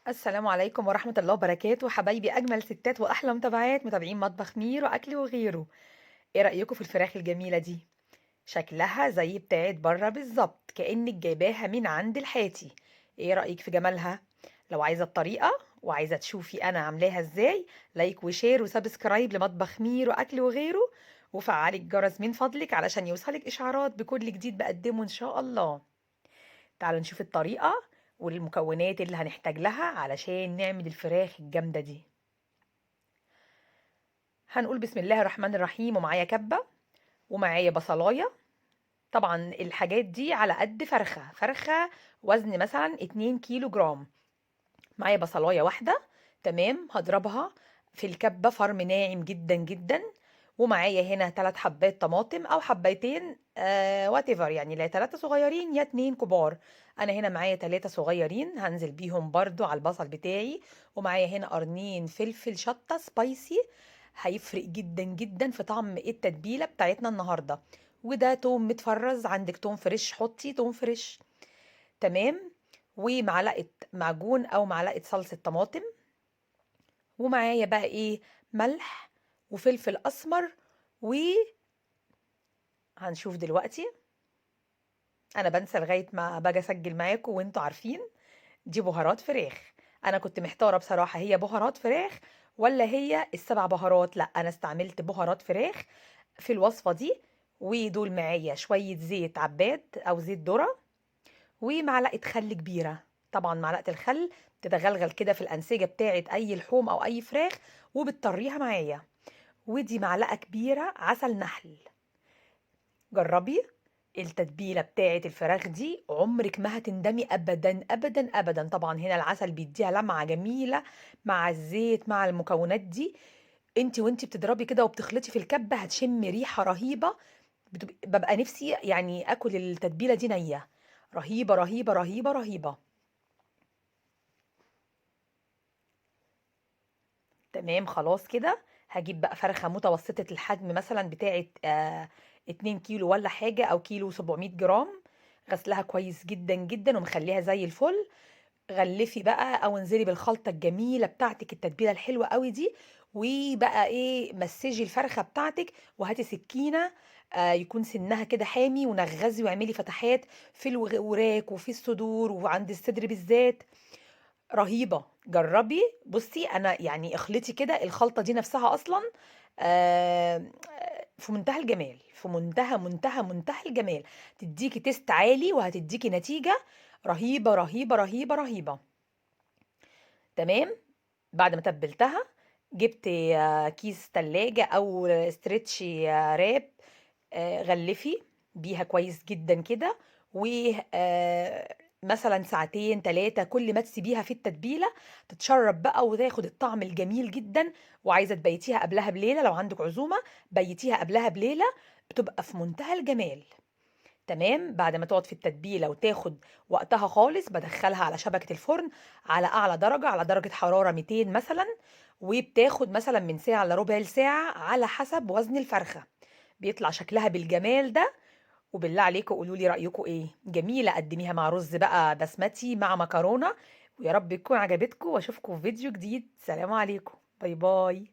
السلام عليكم ورحمة الله وبركاته حبايبي أجمل ستات وأحلى متابعات متابعين مطبخ ميرو أكل وغيره. إيه رأيكم في الفراخ الجميلة دي؟ شكلها زي بتاعت بره بالظبط كأنك جايباها من عند الحاتي. إيه رأيك في جمالها؟ لو عايزة الطريقة وعايزة تشوفي أنا عاملاها إزاي، لايك وشير وسبسكرايب لمطبخ ميرو أكل وغيره، وفعلي الجرس من فضلك علشان يوصلك إشعارات بكل جديد بقدمه إن شاء الله. تعالوا نشوف الطريقة والمكونات اللي هنحتاج لها علشان نعمل الفراخ الجامدة دي. هنقول بسم الله الرحمن الرحيم، ومعايا كبة ومعايا بصلاية. طبعا الحاجات دي على قد فرخة وزن مثلا 2 كيلو جرام. معايا بصلاية واحدة، تمام، هضربها في الكبة فرم ناعم جدا جدا. ومعايا هنا 3 حبات طماطم او حبايتين وات ايفر، يعني لا 3 صغيرين يا 2 كبار. انا هنا معايا 3 صغيرين هنزل بيهم برضو على البصل بتاعي. ومعايا هنا قرنين فلفل شطة سبايسي، هيفرق جدا جدا في طعم التتبيلة بتاعتنا النهاردة. وده توم متفرز، عندك توم فريش حطي توم فريش. تمام. ومعلقة معجون او معلقة صلصة طماطم. ومعايا بقى ايه، ملح وفلفل اسمر. وهنشوف دلوقتي، انا بنسى لغاية ما باجي اسجل معاكم وانتوا عارفين دي بهارات فراخ. انا كنت محتارة بصراحة هي بهارات فراخ ولا هي السبع بهارات. لا، انا استعملت بهارات فراخ في الوصفة دي. ودول معايا شوية زيت عباد او زيت ذرة، ومعلقة خل كبيرة. طبعا معلقة الخل تتغلغل كده في الأنسجة بتاعة أي لحوم أو أي فراخ وبتطريها معايا. ودي معلقة كبيرة عسل نحل. جربي التتبيلة بتاعة الفراخ دي، عمرك ما هتندمي أبدا أبدا أبدا. طبعا هنا العسل بيديها لمعة جميلة مع الزيت مع المكونات دي. انتي بتضربي كده وبتخلطي في الكبة هتشمي ريحة رهيبة. ببقى نفسي يعني اكل التتبيلة دي نية. رهيبة رهيبة رهيبة رهيبة. تمام خلاص كده. هجيب بقى فرخة متوسطة الحجم مثلا بتاعة 2 كيلو ولا حاجة أو كيلو 700 جرام. غسلها كويس جدا جدا ومخليها زي الفل. غلفي بقى أو انزلي بالخلطة الجميلة بتاعتك التتبيلة الحلوة قوي دي. وبقى ايه، مسجي الفرخة بتاعتك وهاتي سكينة يكون سنها كده حامي، ونغزي واعملي فتحات في الوراك وفي الصدور وعند الصدر بالذات. رهيبة. جربي بصي، انا يعني اخلطي كده الخلطة دي نفسها اصلا في منتهى الجمال، في منتهى الجمال. تديكي تيست عالي وهتديكي نتيجة رهيبة رهيبة رهيبة رهيبة. تمام. بعد ما تبلتها جبت كيس تلاجة او استرتشي راب. غلفي بيها كويس جدا كده. و مثلا ساعتين ثلاثة كل ما تسيبيها في التتبيلة تتشرب بقى وتاخد الطعم الجميل جدا. وعايزة تبيتيها قبلها بليلة لو عندك عزومة، بيتيها قبلها بليلة، بتبقى في منتهى الجمال. تمام. بعد ما تقعد في التتبيلة وتاخد وقتها خالص بدخلها على شبكة الفرن على أعلى درجة، على درجة حرارة 200 مثلا. وبتاخد مثلا من ساعة لربع ساعة على حسب وزن الفرخة. بيطلع شكلها بالجمال ده. وبالله عليكم قولوا لي رأيكم ايه. جميلة، قدميها مع رز بقى بسمتي مع مكرونة. ويا رب تكون عجبتكم، واشوفكم في فيديو جديد. سلام عليكم، باي باي.